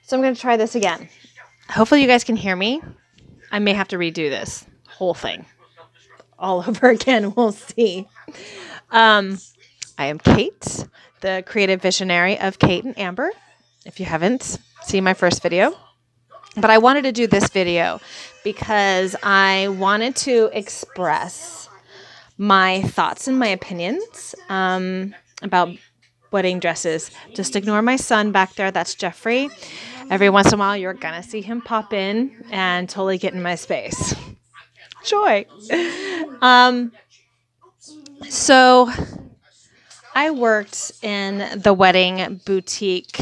So I'm going to try this again. Hopefully you guys can hear me. I may have to redo this whole thing all over again. We'll see. I am Kate, the creative visionary of Kate and Amber. If you haven't seen my first video. But I wanted to do this video because I wanted to express my thoughts and my opinions about wedding dresses. Just ignore my son back there. That's Jeffrey. Every once in a while, you're going to see him pop in and totally get in my space. Joy. So I worked in the wedding boutique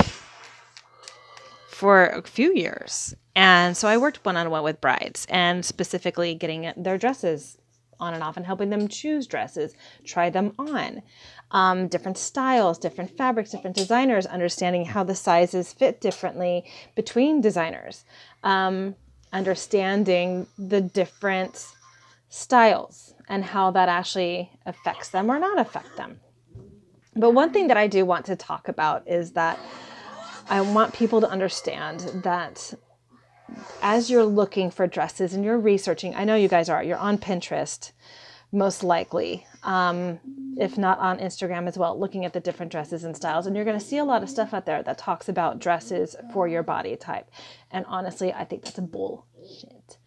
for a few years. And so I worked one-on-one with brides and specifically getting their dresses on and off and helping them choose dresses, try them on, different styles, different fabrics, different designers, understanding how the sizes fit differently between designers, understanding the different styles and how that actually affects them or not affect them. But one thing that I do want to talk about is that I want people to understand that as you're looking for dresses and you're researching, I know you guys are, you're on Pinterest, most likely, if not on Instagram as well, looking at the different dresses and styles. And you're going to see a lot of stuff out there that talks about dresses for your body type. And honestly, I think that's a bullshit.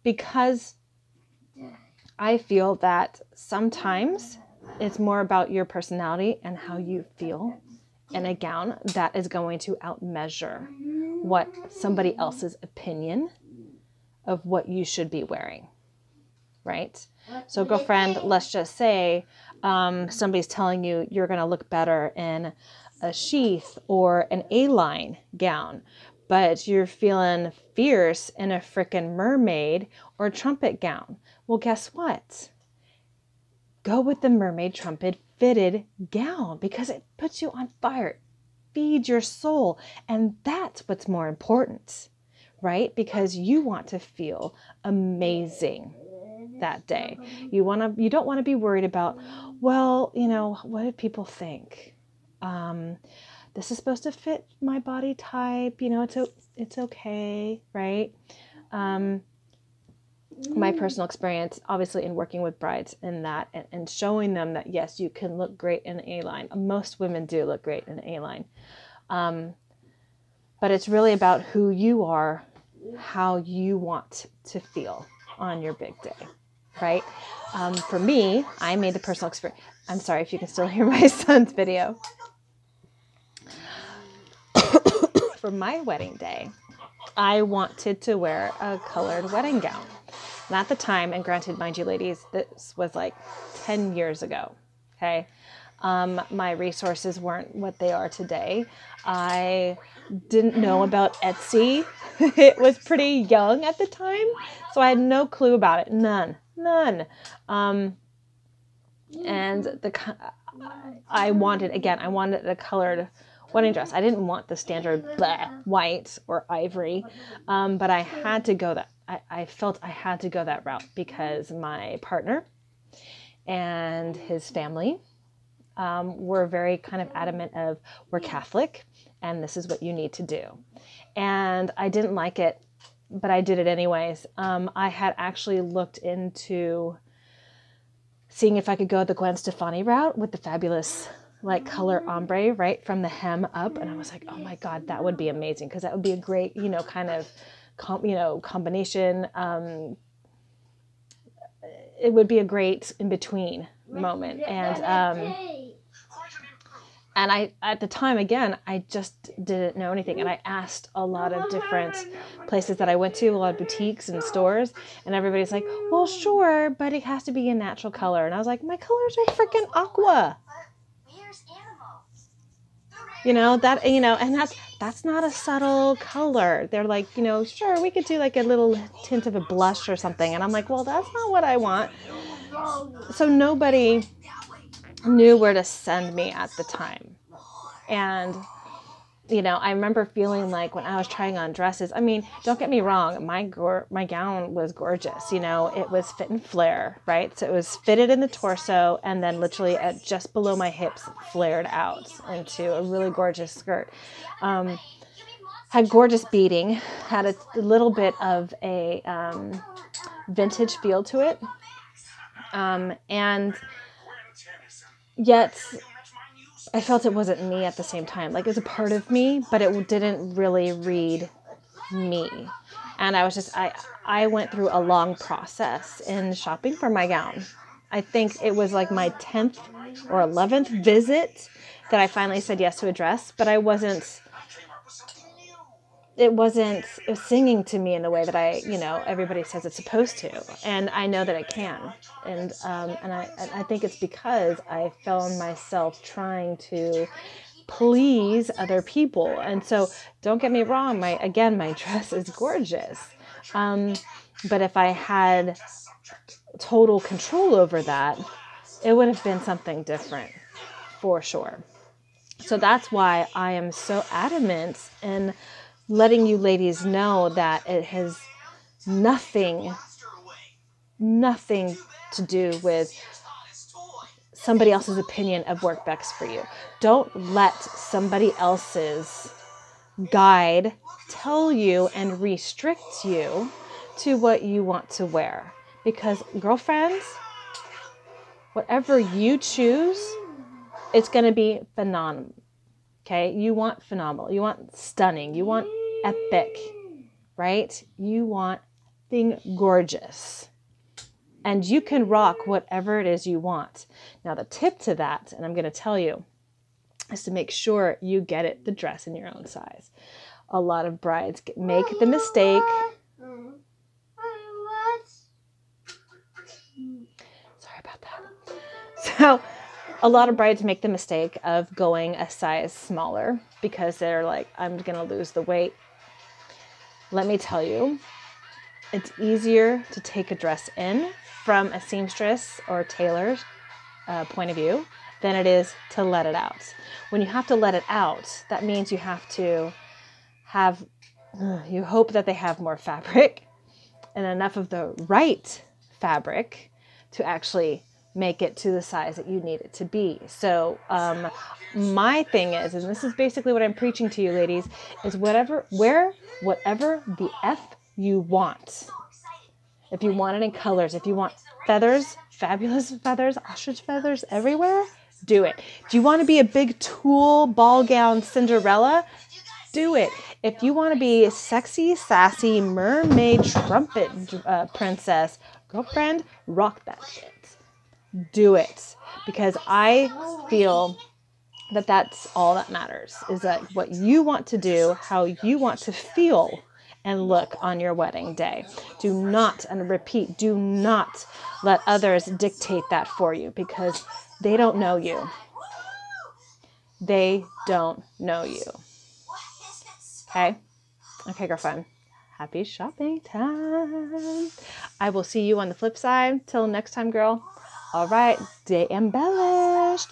Because I feel that sometimes it's more about your personality and how you feel in a gown that is going to outmeasure what somebody else's opinion of what you should be wearing, right? So girlfriend, let's just say somebody's telling you you're going to look better in a sheath or an A-line gown, but you're feeling fierce in a frickin' mermaid or trumpet gown. Well, guess what? Go with the mermaid trumpet fitted gown because it puts you on fire, feeds your soul. And that's what's more important, right? Because you want to feel amazing that day. You don't want to be worried about, well, you know, what do people think? This is supposed to fit my body type. You know, it's okay, right? My personal experience, obviously, in working with brides in that and showing them that, yes, you can look great in an A-line. Most women do look great in an A-line. But it's really about who you are, how you want to feel on your big day, right? For me, I made the personal experience. I'm sorry if you can still hear my son's video. For my wedding day, I wanted to wear a colored wedding gown. And at the time, and granted, mind you, ladies, this was like 10 years ago, okay? My resources weren't what they are today. I didn't know about Etsy. It was pretty young at the time, so I had no clue about it. None. And I wanted a colored wedding dress. I didn't want the standard white or ivory, but I had to go that. I felt I had to go that route because my partner and his family were very kind of adamant of, we're Catholic and this is what you need to do. And I didn't like it, but I did it anyways. I had actually looked into seeing if I could go the Gwen Stefani route with the fabulous like color ombre, right, from the hem up. And I was like, oh my God, that would be amazing. Because that would be a great, you know, kind of, combination. It would be a great in-between moment. And I, at the time, again, I just didn't know anything. And I asked a lot of different places that I went to, a lot of boutiques and stores. And everybody's like, well, sure, but it has to be a natural color. And I was like, my colors are freaking aqua. You know, that, you know, and that's not a subtle color. They're like, you know, sure, we could do like a little tint of a blush or something. And I'm like, well, that's not what I want. So nobody knew where to send me at the time. And you know, I remember feeling like when I was trying on dresses, I mean, don't get me wrong, my gown was gorgeous. You know, it was fit and flare, right? So it was fitted in the torso and then literally at just below my hips flared out into a really gorgeous skirt. Had gorgeous beading, had a little bit of a vintage feel to it. And yet I felt it wasn't me at the same time. Like, it was a part of me, but it didn't really read me. And I was just, I went through a long process in shopping for my gown. I think it was like my 10th or 11th visit that I finally said yes to a dress, but it was singing to me in the way that everybody says it's supposed to. And I know that it can. And I think it's because I found myself trying to please other people. And so don't get me wrong. My dress is gorgeous. But if I had total control over that, it would have been something different for sure. So that's why I am so adamant in letting you ladies know that it has nothing to do with somebody else's opinion of work best for you. Don't let somebody else's guide tell you and restrict you to what you want to wear. Because girlfriends, whatever you choose, it's going to be phenomenal. Okay, you want phenomenal, you want stunning, you want epic, right? You want being gorgeous. And you can rock whatever it is you want. Now, the tip to that, and I'm going to tell you, is to make sure you get the dress in your own size. A lot of brides make the mistake. Sorry about that. So, a lot of brides make the mistake of going a size smaller because they're like, I'm going to lose the weight. Let me tell you, it's easier to take a dress in from a seamstress or tailor's point of view than it is to let it out. When you have to let it out, that means you have to you hope that they have more fabric and enough of the right fabric to actually make it to the size that you need it to be. So my thing is, and this is basically what I'm preaching to you ladies, is wear whatever the F you want. If you want it in colors, if you want feathers, fabulous feathers, ostrich feathers everywhere, do it. Do you want to be a big tulle ball gown Cinderella? Do it. If you want to be sexy, sassy, mermaid, trumpet princess, girlfriend, rock that shit. Do it. Because I feel that that's all that matters, is that what you want to do, how you want to feel and look on your wedding day. Do not, and repeat, do not let others dictate that for you, because they don't know you. They don't know you. Okay? Okay, girlfriend. Happy shopping time. I will see you on the flip side. Till next time, girl. All right. Day embellished.